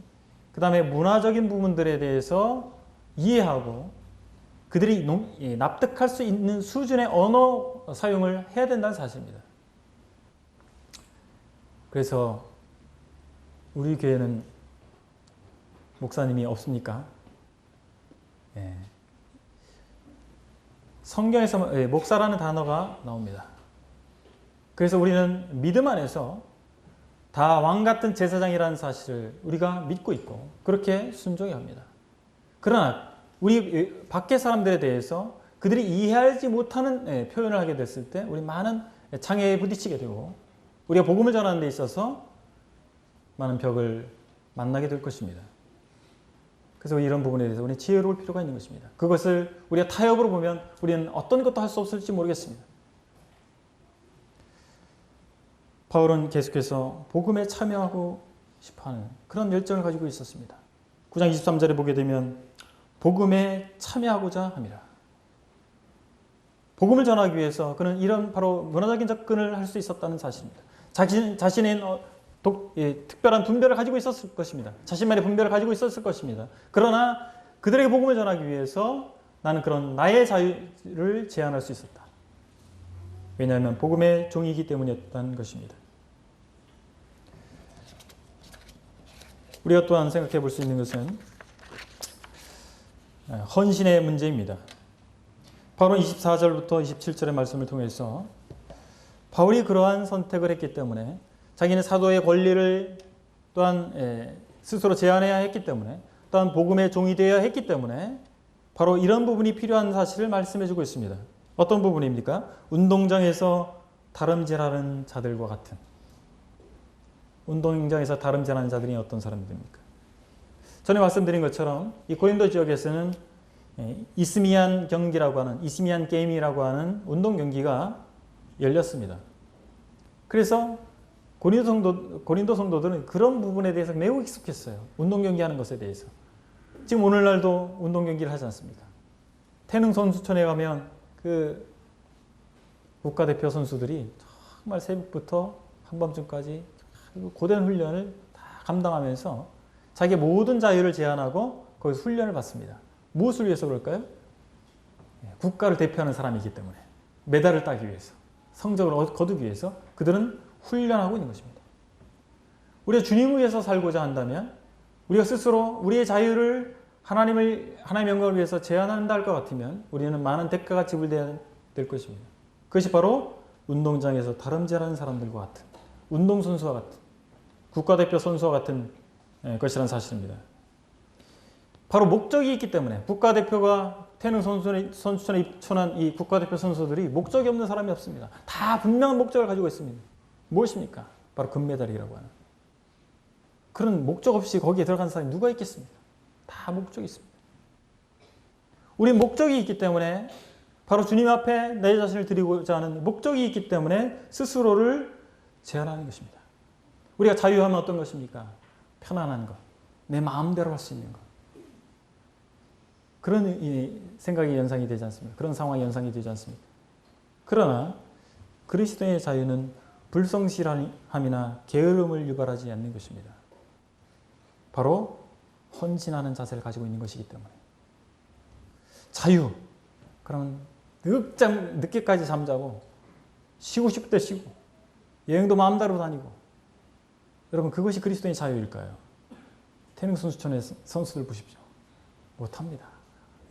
Speaker 1: 그 다음에 문화적인 부분들에 대해서 이해하고 그들이 납득할 수 있는 수준의 언어 사용을 해야 된다는 사실입니다. 그래서 우리 교회는 목사님이 없습니까? 예. 성경에서 목사라는 단어가 나옵니다. 그래서 우리는 믿음 안에서 다 왕같은 제사장이라는 사실을 우리가 믿고 있고 그렇게 순종해야 합니다. 그러나 우리 밖의 사람들에 대해서 그들이 이해하지 못하는 표현을 하게 됐을 때 우리 많은 장애에 부딪히게 되고 우리가 복음을 전하는 데 있어서 많은 벽을 만나게 될 것입니다. 그래서 이런 부분에 대해서 우리는 지혜로울 필요가 있는 것입니다. 그것을 우리가 타협으로 보면 우리는 어떤 것도 할 수 없을지 모르겠습니다. 바울은 계속해서 복음에 참여하고 싶어하는 그런 열정을 가지고 있었습니다. 9장 23절에 보게 되면 복음에 참여하고자 합니다. 복음을 전하기 위해서 그는 이런 바로 문화적인 접근을 할 수 있었다는 사실입니다. 자신의 특별한 분별을 가지고 있었을 것입니다. 자신만의 분별을 가지고 있었을 것입니다. 그러나 그들에게 복음을 전하기 위해서 나는 그런 나의 자유를 제한할 수 있었다. 왜냐하면 복음의 종이기 때문이었다는 것입니다. 우리가 또한 생각해 볼 수 있는 것은 헌신의 문제입니다. 바울은 24절부터 27절의 말씀을 통해서 바울이 그러한 선택을 했기 때문에 자기는 사도의 권리를 또한 스스로 제한해야 했기 때문에 또한 복음의 종이 되어야 했기 때문에 바로 이런 부분이 필요한 사실을 말씀해 주고 있습니다. 어떤 부분입니까? 운동장에서 다름질하는 자들과 같은 운동장에서 다름질하는 자들이 어떤 사람들입니까? 전에 말씀드린 것처럼 이 고린도 지역에서는 이스미안 경기라고 하는 이스미안 게임이라고 하는 운동 경기가 열렸습니다. 그래서 고린도 성도들은 그런 부분에 대해서 매우 익숙했어요. 운동 경기하는 것에 대해서. 지금 오늘날도 운동 경기를 하지 않습니까? 태능 선수촌에 가면 그 국가대표 선수들이 정말 새벽부터 한밤중까지 고된 훈련을 다 감당하면서 자기의 모든 자유를 제한하고 거기서 훈련을 받습니다. 무엇을 위해서 그럴까요? 국가를 대표하는 사람이기 때문에 메달을 따기 위해서 성적을 거두기 위해서 그들은 훈련하고 있는 것입니다. 우리가 주님을 위해서 살고자 한다면 우리가 스스로 우리의 자유를 하나님의 영광을 위해서 제한한다 할 것 같으면 우리는 많은 대가가 지불돼야 될 것입니다. 그것이 바로 운동장에서 다름질하는 사람들과 같은 운동선수와 같은 국가대표 선수와 같은 것이라는 사실입니다. 바로 목적이 있기 때문에 국가대표가 태능 선수촌에 입촌한 이 국가대표 선수들이 목적이 없는 사람이 없습니다. 다 분명한 목적을 가지고 있습니다. 무엇입니까? 바로 금메달이라고 하는. 그런 목적 없이 거기에 들어간 사람이 누가 있겠습니까? 다 목적이 있습니다. 우리 목적이 있기 때문에 바로 주님 앞에 내 자신을 드리고자 하는 목적이 있기 때문에 스스로를 제한하는 것입니다. 우리가 자유하면 어떤 것입니까? 편안한 것, 내 마음대로 할 수 있는 것. 그런 생각이 연상이 되지 않습니까? 그런 상황이 연상이 되지 않습니까? 그러나 그리스도의 자유는 불성실함이나 게으름을 유발하지 않는 것입니다. 바로 헌신하는 자세를 가지고 있는 것이기 때문에. 자유. 그러면 늦게까지 잠자고 쉬고 싶을 때 쉬고 여행도 마음대로 다니고. 여러분 그것이 그리스도의 자유일까요? 태능 선수촌의 선수들 보십시오. 못합니다.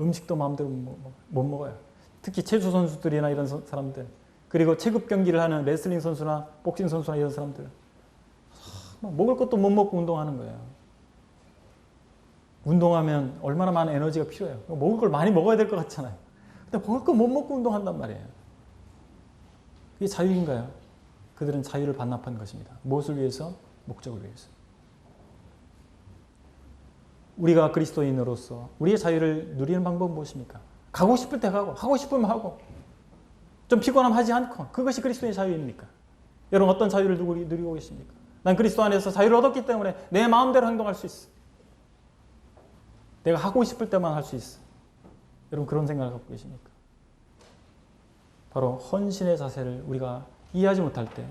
Speaker 1: 음식도 마음대로 못 먹어요. 특히 체조 선수들이나 이런 사람들 그리고 체급 경기를 하는 레슬링 선수나 복싱 선수나 이런 사람들 먹을 것도 못 먹고 운동하는 거예요. 운동하면 얼마나 많은 에너지가 필요해요. 먹을 걸 많이 먹어야 될 것 같잖아요. 근데 먹을 거 못 먹고 운동한단 말이에요. 이게 자유인가요? 그들은 자유를 반납한 것입니다. 무엇을 위해서? 목적을 위해서. 우리가 그리스도인으로서 우리의 자유를 누리는 방법은 무엇입니까? 가고 싶을 때 가고 하고 싶으면 하고 좀 피곤하면 하지 않고 그것이 그리스도의 자유입니까? 여러분 어떤 자유를 누리고 계십니까? 난 그리스도 안에서 자유를 얻었기 때문에 내 마음대로 행동할 수 있어. 내가 하고 싶을 때만 할 수 있어. 여러분 그런 생각을 갖고 계십니까? 바로 헌신의 자세를 우리가 이해하지 못할 때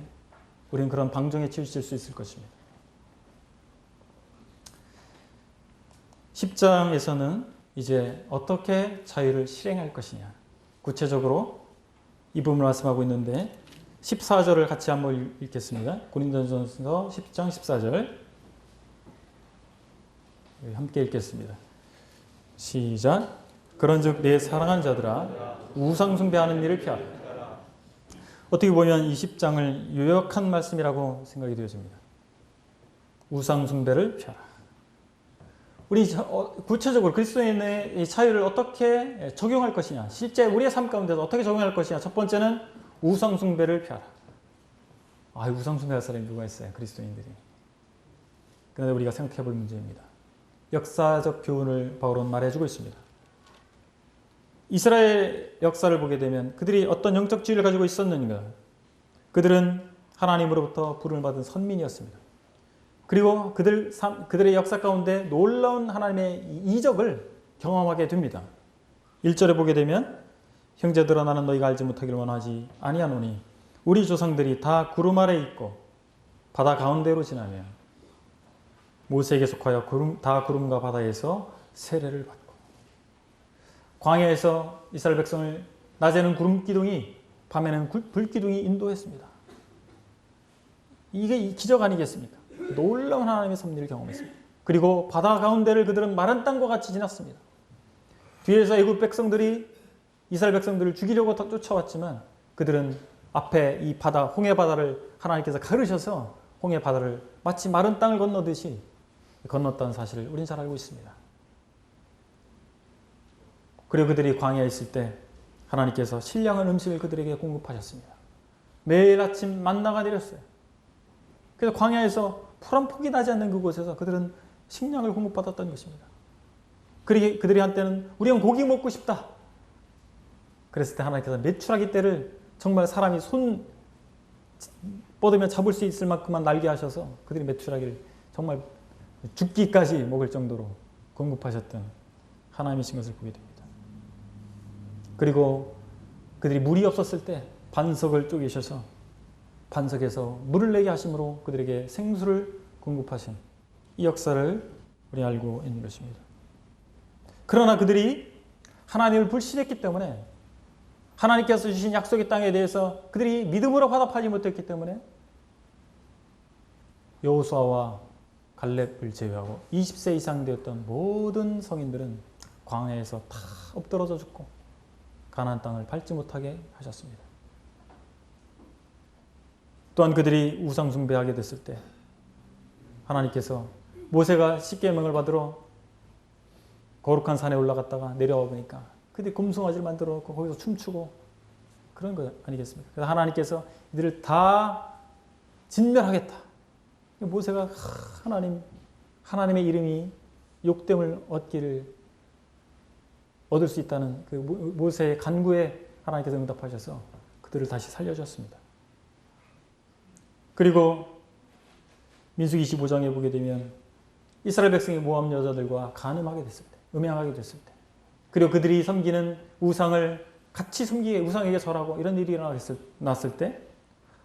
Speaker 1: 우리는 그런 방종에 치우칠 수 있을 것입니다. 10장에서는 이제 어떻게 자유를 실행할 것이냐, 구체적으로 이 부분을 말씀하고 있는데 14절을 같이 한번 읽겠습니다. 고린도전서 10장 14절 함께 읽겠습니다. 시작. 그런즉 내 사랑하는 자들아 우상 숭배하는 일을 피하라. 어떻게 보면 이 10장을 요약한 말씀이라고 생각이 되어집니다. 우상 숭배를 피하라. 우리 구체적으로 그리스도인의 자유를 어떻게 적용할 것이냐, 실제 우리의 삶 가운데서 어떻게 적용할 것이냐. 첫 번째는 우상 숭배를 피하라. 우상 숭배할 사람이 누가 있어요? 그리스도인들이. 그런데 우리가 생각해 볼 문제입니다. 역사적 교훈을 바울은 말해주고 있습니다. 이스라엘 역사를 보게 되면 그들이 어떤 영적 지위를 가지고 있었는가? 그들은 하나님으로부터 부름을 받은 선민이었습니다. 그리고 그들의 역사 가운데 놀라운 하나님의 이적을 경험하게 됩니다. 1절에 보게 되면 형제들아 나는 너희가 알지 못하기를 원하지 아니하노니 우리 조상들이 다 구름 아래 있고 바다 가운데로 지나며 모세에게 속하여 다 구름과 바다에서 세례를 받고 광야에서 이스라엘 백성을 낮에는 구름 기둥이 밤에는 불 기둥이 인도했습니다. 이게 기적 아니겠습니까? 놀라운 하나님의 섭리를 경험했습니다. 그리고 바다 가운데를 그들은 마른 땅과 같이 지났습니다. 뒤에서 애굽 백성들이 이스라엘 백성들을 죽이려고 쫓아왔지만 그들은 앞에 이 바다, 홍해 바다를 하나님께서 가르셔서 홍해 바다를 마치 마른 땅을 건너듯이 건넜다는 사실을 우리는 잘 알고 있습니다. 그리고 그들이 광야에 있을 때 하나님께서 신령한 음식을 그들에게 공급하셨습니다. 매일 아침 만나가 내렸어요. 그래서 광야에서 풀 한 폭이 나지 않는 그곳에서 그들은 식량을 공급받았던 것입니다. 그들이 한때는 우리는 고기 먹고 싶다. 그랬을 때 하나님께서 메추라기 떼를 정말 사람이 손 뻗으면 잡을 수 있을 만큼만 날게 하셔서 그들이 메추라기를 정말 죽기까지 먹을 정도로 공급하셨던 하나님이신 것을 보게 됩니다. 그리고 그들이 물이 없었을 때 반석을 쪼개셔서 반석에서 물을 내게 하심으로 그들에게 생수를 공급하신 이 역사를 우리 알고 있는 것입니다. 그러나 그들이 하나님을 불신했기 때문에 하나님께서 주신 약속의 땅에 대해서 그들이 믿음으로 화답하지 못했기 때문에 여호수아와 갈렙을 제외하고 20세 이상 되었던 모든 성인들은 광야에서 다 엎드러져 죽고 가나안 땅을 밟지 못하게 하셨습니다. 또한 그들이 우상 숭배하게 됐을 때 하나님께서 모세가 십계명을 받으러 거룩한 산에 올라갔다가 내려와 보니까 그들이 금송아지를 만들어 놓고 거기서 춤추고 그런 거 아니겠습니까? 그래서 하나님께서 이들을 다 진멸하겠다. 모세가 하나님의 이름이 욕됨을 얻을 수 있다는 그 모세의 간구에 하나님께서 응답하셔서 그들을 다시 살려주셨습니다. 그리고 민수기 25장에 보게 되면 이스라엘 백성이 모압 여자들과 간음하게 됐을 때, 음행하게 됐을 때, 그리고 그들이 섬기는 우상을 같이 섬기게 우상에게 절하고 이런 일이 일어났을 때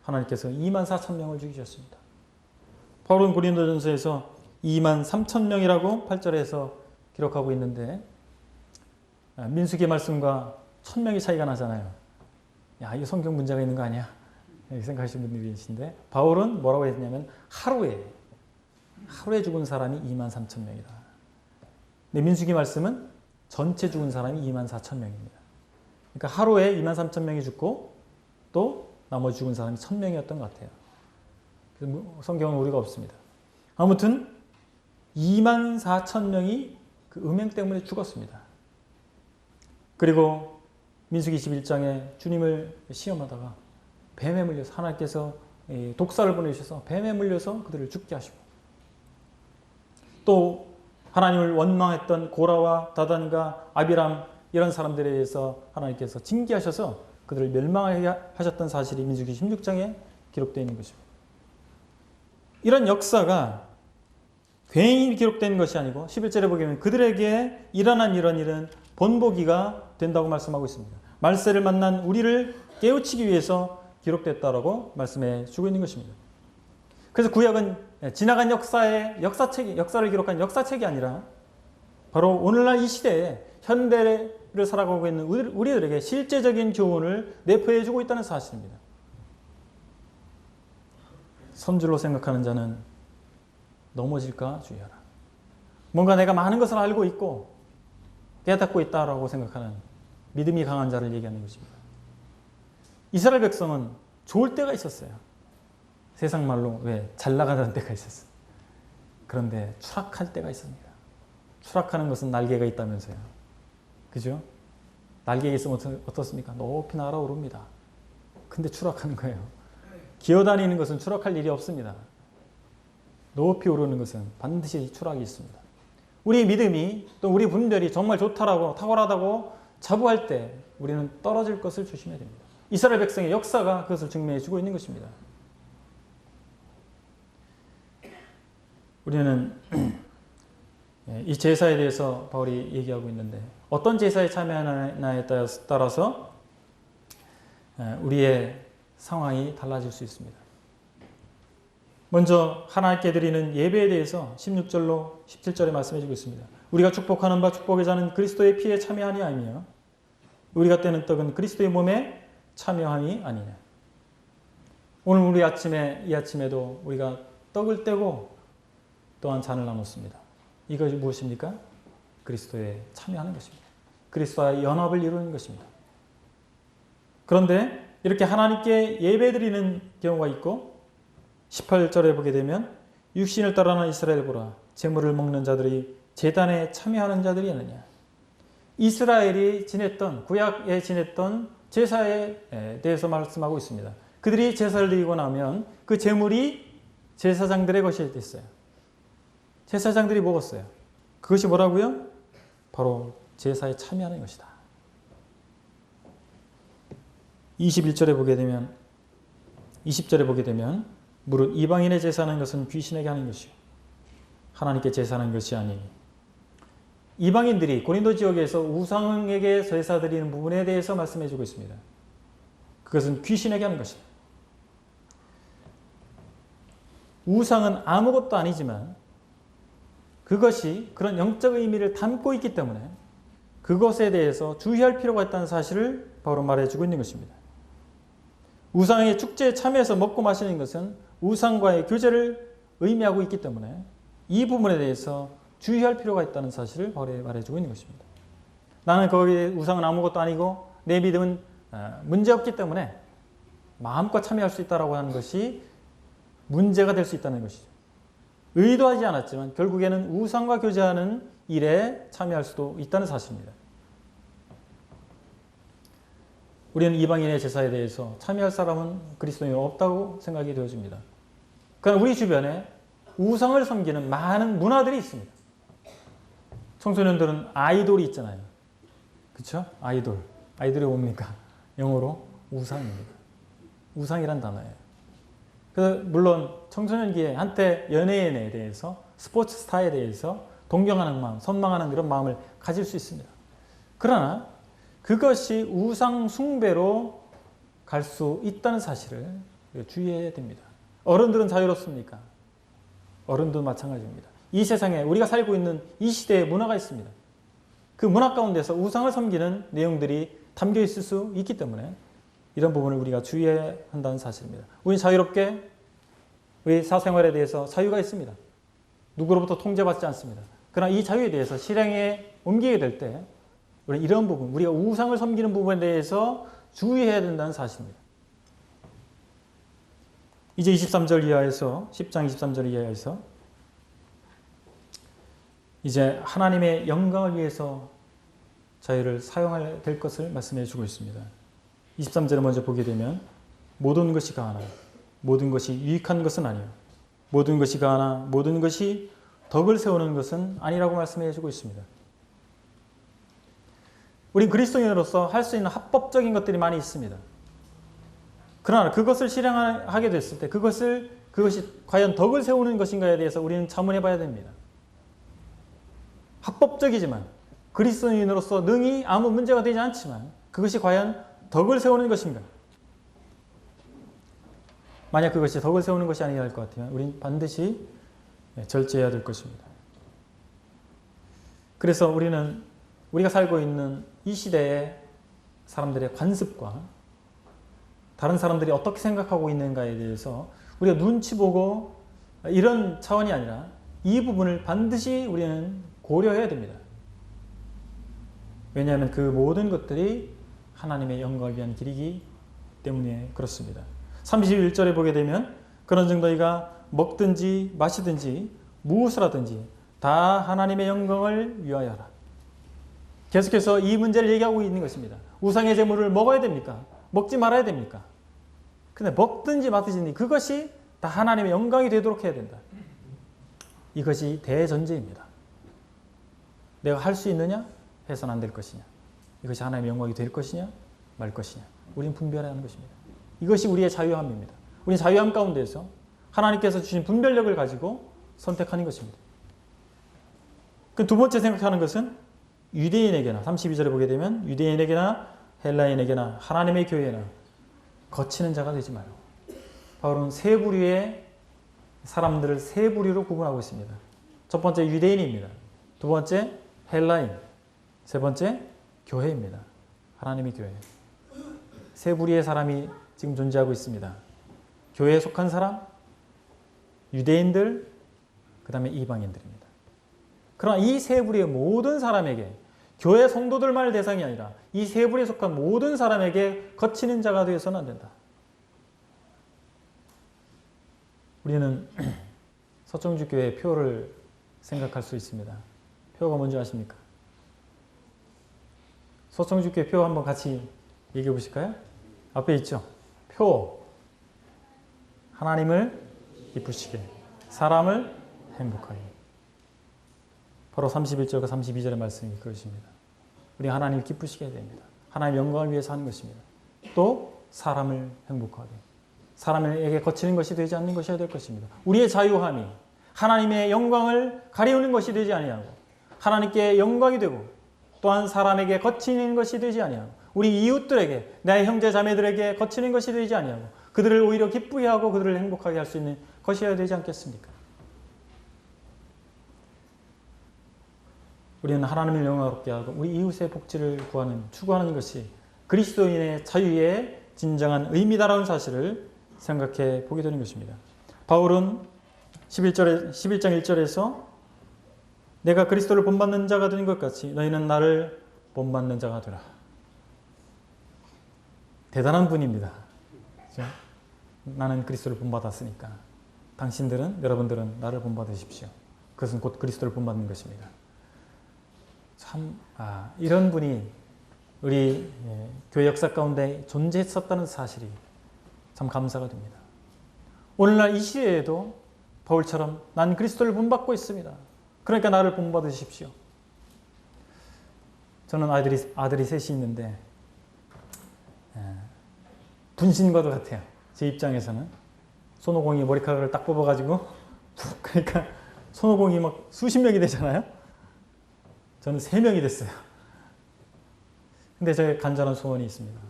Speaker 1: 하나님께서 24,000명을 죽이셨습니다. 바울은 고린도전서에서 23,000명이라고 8절에서 기록하고 있는데 민수기 말씀과 1,000명이 차이가 나잖아요. 야, 이거 성경 문제가 있는 거 아니야? 이렇게 생각하시는 분들이 계신데 바울은 뭐라고 했냐면 하루에 죽은 사람이 23,000명이다. 근데 민수기 말씀은 전체 죽은 사람이 24,000명입니다. 그러니까 하루에 23,000명이 죽고 또 나머지 죽은 사람이 1,000명이었던 것 같아요. 그래서 성경은 오류가 없습니다. 아무튼 24,000명이 그 음행 때문에 죽었습니다. 그리고 민수기 21장에 주님을 시험하다가 뱀에 물려서 하나님께서 독사를 보내주셔서 뱀에 물려서 그들을 죽게 하시고 또 하나님을 원망했던 고라와 다단과 아비람 이런 사람들에 대해서 하나님께서 징계하셔서 그들을 멸망하게 하셨던 사실이 민수기 16장에 기록되어 있는 것입니다. 이런 역사가 괜히 기록된 것이 아니고 11절에 보게 되면 그들에게 일어난 이런 일은 본보기가 된다고 말씀하고 있습니다. 말세를 만난 우리를 깨우치기 위해서 기록됐다라고 말씀해 주고 있는 것입니다. 그래서 구약은 지나간 역사를 기록한 역사책이 아니라 바로 오늘날 이 시대에 현대를 살아가고 있는 우리들에게 실제적인 교훈을 내포해 주고 있다는 사실입니다. 선줄로 생각하는 자는 넘어질까 주의하라. 뭔가 내가 많은 것을 알고 있고 깨닫고 있다라고 생각하는 믿음이 강한 자를 얘기하는 것입니다. 이스라엘 백성은 좋을 때가 있었어요. 세상 말로 잘 나가는 때가 있었어요. 그런데 추락할 때가 있습니다. 추락하는 것은 날개가 있다면서요. 그죠? 날개가 있으면 어떻습니까? 높이 날아오릅니다. 근데 추락하는 거예요. 기어다니는 것은 추락할 일이 없습니다. 높이 오르는 것은 반드시 추락이 있습니다. 우리 믿음이 또 우리 분별이 정말 좋다라고 탁월하다고 자부할 때 우리는 떨어질 것을 조심해야 됩니다. 이스라엘 백성의 역사가 그것을 증명해 주고 있는 것입니다. 우리는 이 제사에 대해서 바울이 얘기하고 있는데 어떤 제사에 참여하느냐에 따라서 우리의 상황이 달라질 수 있습니다. 먼저 하나님께 드리는 예배에 대해서 16절로 17절에 말씀해 주고 있습니다. 우리가 축복하는 바 축복의 자는 그리스도의 피에 참여하니 아니며 우리가 떼는 떡은 그리스도의 몸에 참여함이 아니냐. 오늘 우리 이 아침에도 우리가 떡을 떼고 또한 잔을 나눴습니다. 이것이 무엇입니까? 그리스도에 참여하는 것입니다. 그리스도와의 연합을 이루는 것입니다. 그런데 이렇게 하나님께 예배드리는 경우가 있고 18절에 보게 되면 육신을 따라하는 이스라엘 보라 제물을 먹는 자들이 제단에 참여하는 자들이 있느냐. 이스라엘이 지냈던 구약에 지냈던 제사에 대해서 말씀하고 있습니다. 그들이 제사를 드리고 나면 그 제물이 제사장들의 것이 됐어요. 제사장들이 먹었어요. 그것이 뭐라고요? 바로 제사에 참여하는 것이다. 21절에 보게 되면 20절에 보게 되면 무릇 이방인의 제사하는 것은 귀신에게 하는 것이요 하나님께 제사하는 것이 아니니. 이방인들이 고린도 지역에서 우상에게 제사드리는 부분에 대해서 말씀해 주고 있습니다. 그것은 귀신에게 하는 것이다. 우상은 아무것도 아니지만 그것이 그런 영적 의미를 담고 있기 때문에 그것에 대해서 주의할 필요가 있다는 사실을 바로 말해주고 있는 것입니다. 우상의 축제에 참여해서 먹고 마시는 것은 우상과의 교제를 의미하고 있기 때문에 이 부분에 대해서 주의할 필요가 있다는 사실을 바로 말해주고 있는 것입니다. 나는 거기에 우상은 아무것도 아니고 내 믿음은 문제없기 때문에 마음껏 참여할 수 있다고 하는 것이 문제가 될 수 있다는 것이죠. 의도하지 않았지만 결국에는 우상과 교제하는 일에 참여할 수도 있다는 사실입니다. 우리는 이방인의 제사에 대해서 참여할 사람은 그리스도인이 없다고 생각이 되어집니다. 그러나 우리 주변에 우상을 섬기는 많은 문화들이 있습니다. 청소년들은 아이돌이 있잖아요. 그렇죠? 아이돌. 아이돌이 뭡니까? 영어로 우상입니다. 우상이란 단어예요. 그래서 물론 청소년기에 한때 연예인에 대해서 스포츠 스타에 대해서 동경하는 마음, 선망하는 그런 마음을 가질 수 있습니다. 그러나 그것이 우상 숭배로 갈 수 있다는 사실을 주의해야 됩니다. 어른들은 자유롭습니까? 어른도 마찬가지입니다. 이 세상에 우리가 살고 있는 이 시대의 문화가 있습니다. 그 문화 가운데서 우상을 섬기는 내용들이 담겨 있을 수 있기 때문에 이런 부분을 우리가 주의해야 한다는 사실입니다. 우리는 자유롭게 우리 사생활에 대해서 자유가 있습니다. 누구로부터 통제받지 않습니다. 그러나 이 자유에 대해서 실행에 옮기게 될 때 우리 이런 부분, 우리가 우상을 섬기는 부분에 대해서 주의해야 된다는 사실입니다. 이제 23절 이하에서 10장 23절 이하에서 이제 하나님의 영광을 위해서 자유를 사용해야 될 것을 말씀해 주고 있습니다. 23절을 먼저 보게 되면 모든 것이 가하나 모든 것이 유익한 것은 아니요 모든 것이 가하나 모든 것이 덕을 세우는 것은 아니라고 말씀해 주고 있습니다. 우린 그리스도인으로서 할 수 있는 합법적인 것들이 많이 있습니다. 그러나 그것을 실행하게 됐을 때 그것이 과연 덕을 세우는 것인가에 대해서 우리는 자문해 봐야 됩니다. 합법적이지만 그리스도인으로서 능히 아무 문제가 되지 않지만 그것이 과연 덕을 세우는 것인가? 만약 그것이 덕을 세우는 것이 아니라 할 것 같으면 우린 반드시 절제해야 될 것입니다. 그래서 우리가 살고 있는 이 시대의 사람들의 관습과 다른 사람들이 어떻게 생각하고 있는가에 대해서 우리가 눈치 보고 이런 차원이 아니라 이 부분을 반드시 우리는 고려해야 됩니다. 왜냐하면 그 모든 것들이 하나님의 영광을 위한 길이기 때문에 그렇습니다. 31절에 보게 되면 그런즉 너희가 먹든지 마시든지 무엇을 하든지 다 하나님의 영광을 위하여 하라. 계속해서 이 문제를 얘기하고 있는 것입니다. 우상의 제물을 먹어야 됩니까? 먹지 말아야 됩니까? 근데 먹든지 마든지 그것이 다 하나님의 영광이 되도록 해야 된다. 이것이 대전제입니다. 내가 할 수 있느냐? 해서는 안 될 것이냐? 이것이 하나님의 영광이 될 것이냐? 말 것이냐? 우리는 분별해야 하는 것입니다. 이것이 우리의 자유함입니다. 우리는 자유함 가운데서 하나님께서 주신 분별력을 가지고 선택하는 것입니다. 그 두 번째 생각하는 것은 유대인에게나 32절에 보게 되면 유대인에게나 헬라인에게나 하나님의 교회나 거치는 자가 되지 말고 바울은 세 부류의 사람들을 세 부류로 구분하고 있습니다. 첫 번째 유대인입니다. 두 번째 헬라인, 세 번째 교회입니다. 하나님의 교회. 세 부류의 사람이 지금 존재하고 있습니다. 교회에 속한 사람, 유대인들, 그 다음에 이방인들입니다. 그러나 이 세 부류의 모든 사람에게 교회 성도들만의 대상이 아니라 이 세 부류에 속한 모든 사람에게 거치는 자가 되어서는 안 된다. 우리는 서정주교회 표를 생각할 수 있습니다. 표가 뭔지 아십니까? 서정주교회 표 한번 같이 얘기해 보실까요? 앞에 있죠? 표. 하나님을 기쁘시게, 사람을 행복하게. 바로 31절과 32절의 말씀이 그것입니다. 우리 하나님을 기쁘시게 해야 됩니다. 하나님의 영광을 위해서 하는 것입니다. 또 사람을 행복하게. 사람에게 거치는 것이 되지 않는 것이어야 될 것입니다. 우리의 자유함이 하나님의 영광을 가리우는 것이 되지 아니하고 하나님께 영광이 되고 또한 사람에게 거치는 것이 되지 아니하고 우리 이웃들에게 나의 형제 자매들에게 거치는 것이 되지 아니하고 그들을 오히려 기쁘게 하고 그들을 행복하게 할 수 있는 것이어야 되지 않겠습니까? 우리는 하나님을 영광롭게 하고 우리 이웃의 복지를 추구하는 것이 그리스도인의 자유의 진정한 의미다라는 사실을 생각해 보게 되는 것입니다. 바울은 11장 1절에서 내가 그리스도를 본받는 자가 되는 것 같이 너희는 나를 본받는 자가 되라. 대단한 분입니다. 그렇죠? 나는 그리스도를 본받았으니까 여러분들은 나를 본받으십시오. 그것은 곧 그리스도를 본받는 것입니다. 참 이런 분이 우리 교회 역사 가운데 존재했었다는 사실이 참 감사가 됩니다. 오늘날 이 시대에도 바울처럼 난 그리스도를 본받고 있습니다. 그러니까 나를 본받으십시오. 저는 아들이 셋이 있는데 분신과도 같아요. 제 입장에서는 손오공이 머리카락을 딱 뽑아가지고 그러니까 손오공이 막 수십 명이 되잖아요. 저는 3명이 됐어요. 근데 제 간절한 소원이 있습니다.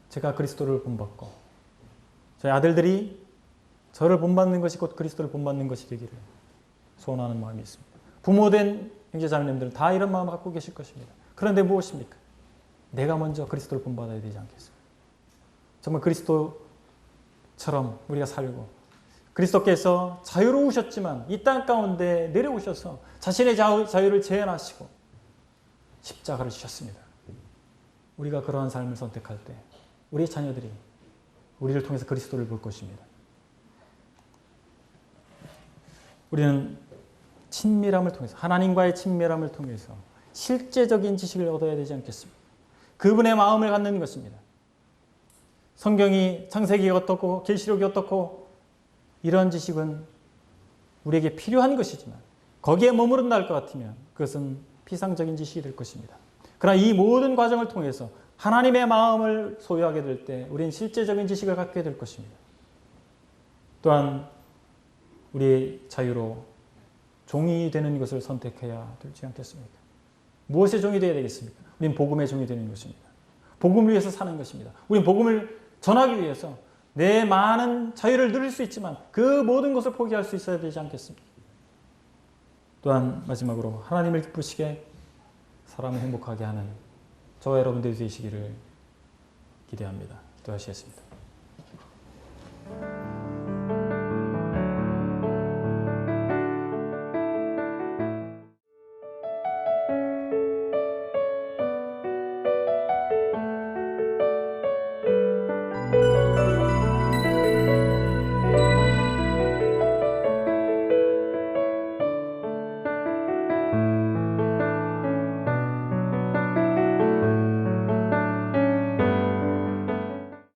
Speaker 1: 제가 그리스도를 본받고 저희 아들들이 저를 본받는 것이 곧 그리스도를 본받는 것이 되기를 소원하는 마음이 있습니다. 부모된 형제자매님들은 다 이런 마음을 갖고 계실 것입니다. 그런데 무엇입니까? 내가 먼저 그리스도를 본받아야 되지 않겠습니까? 정말 그리스도처럼 우리가 살고 그리스도께서 자유로우셨지만 이 땅 가운데 내려오셔서 자신의 자유를 제한하시고 십자가를 지셨습니다. 우리가 그러한 삶을 선택할 때 우리의 자녀들이 우리를 통해서 그리스도를 볼 것입니다. 우리는 친밀함을 통해서 하나님과의 친밀함을 통해서 실제적인 지식을 얻어야 되지 않겠습니까? 그분의 마음을 갖는 것입니다. 성경이 창세기가 어떻고 계시록이 어떻고 이런 지식은 우리에게 필요한 것이지만 거기에 머무른다 할 것 같으면 그것은 피상적인 지식이 될 것입니다. 그러나 이 모든 과정을 통해서 하나님의 마음을 소유하게 될 때 우리는 실제적인 지식을 갖게 될 것입니다. 또한 우리의 자유로 종이 되는 것을 선택해야 되지 않겠습니까? 무엇의 종이 되어야 되겠습니까? 우리는 복음의 종이 되는 것입니다. 복음을 위해서 사는 것입니다. 우리는 복음을 전하기 위해서 내 많은 자유를 누릴 수 있지만 그 모든 것을 포기할 수 있어야 되지 않겠습니까? 또한 마지막으로 하나님을 기쁘시게 사람을 행복하게 하는 저와 여러분들이 되시기를 기대합니다. 기도하시겠습니다.